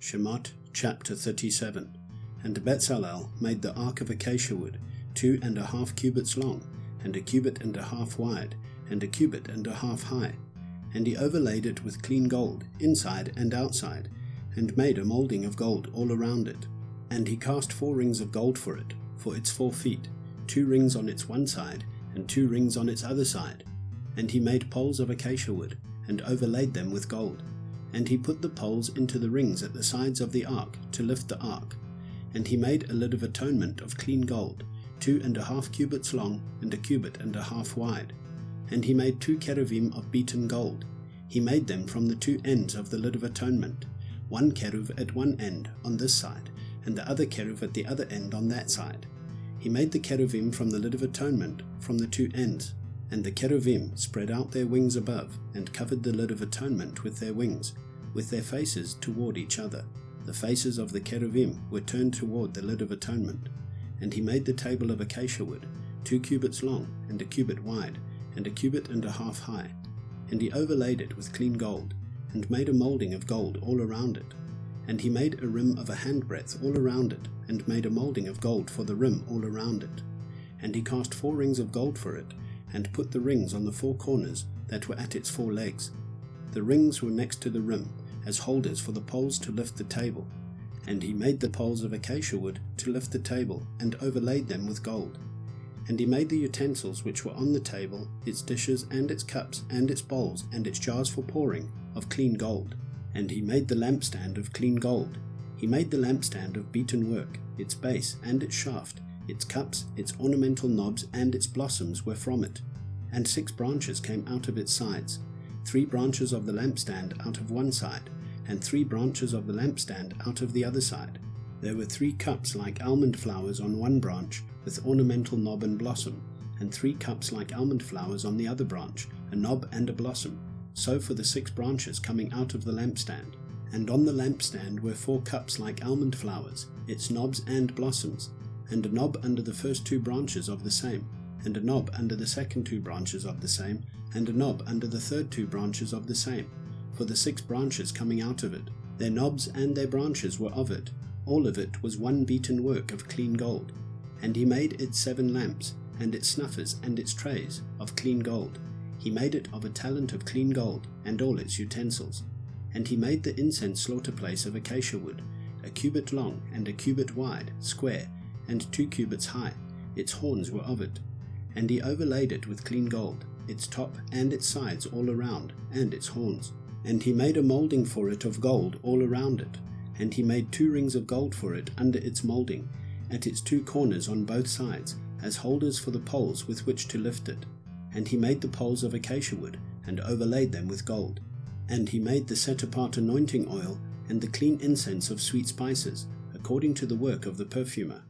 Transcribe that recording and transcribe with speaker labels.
Speaker 1: Shemoth chapter 37. And Bezalel made the ark of acacia wood, 2.5 cubits long, and 1.5 cubits wide, and 1.5 cubits high. And he overlaid it with clean gold, inside and outside, and made a moulding of gold all around it. And he cast 4 rings of gold for it, for its 4 feet, 2 rings on its one side, and 2 rings on its other side. And he made poles of acacia wood, and overlaid them with gold. And he put the poles into the rings at the sides of the ark, to lift the ark. And he made a lid of atonement of clean gold, 2.5 cubits long, and 1.5 cubits wide. And he made 2 cherubim of beaten gold. He made them from the 2 ends of the lid of atonement, 1 cherub at one end on this side, and the other cherub at the other end on that side. He made the cherubim from the lid of atonement, from the 2 ends. And the cherubim spread out their wings above, and covered the lid of atonement with their wings, with their faces toward each other. The faces of the cherubim were turned toward the lid of atonement. And he made the table of acacia wood, 2 cubits long, and 1 cubit wide, and 1.5 cubits high. And he overlaid it with clean gold, and made a moulding of gold all around it. And he made a rim of a handbreadth all around it, and made a moulding of gold for the rim all around it. And he cast 4 rings of gold for it, and put the rings on the 4 corners that were at its 4 legs. The rings were next to the rim, as holders for the poles to lift the table. And he made the poles of acacia wood to lift the table, and overlaid them with gold. And he made the utensils which were on the table, its dishes and its cups and its bowls and its jars for pouring, of clean gold. And he made the lampstand of clean gold. He made the lampstand of beaten work, its base and its shaft, its cups, its ornamental knobs and its blossoms were from it. And 6 branches came out of its sides, 3 branches of the lampstand out of one side, and 3 branches of the lampstand out of the other side. There were 3 cups like almond flowers on one branch, with ornamental knob and blossom, and 3 cups like almond flowers on the other branch, a knob and a blossom, so for the 6 branches coming out of the lampstand. And on the lampstand were 4 cups like almond flowers, its knobs and blossoms, and a knob under the first 2 branches of the same, and a knob under the second 2 branches of the same, and a knob under the third 2 branches of the same, for the 6 branches coming out of it. Their knobs and their branches were of it. All of it was one beaten work of clean gold. And he made its 7 lamps, and its snuffers and its trays, of clean gold. He made it of a talent of clean gold, and all its utensils. And he made the incense slaughter place of acacia wood, 1 cubit long and 1 cubit wide, square, and 2 cubits high. Its horns were of it. And he overlaid it with clean gold, its top and its sides all around, and its horns. And he made a moulding for it of gold all around it. And he made 2 rings of gold for it under its moulding, at its 2 corners on both sides, as holders for the poles with which to lift it. And he made the poles of acacia wood, and overlaid them with gold. And he made the set-apart anointing oil, and the clean incense of sweet spices, according to the work of the perfumer.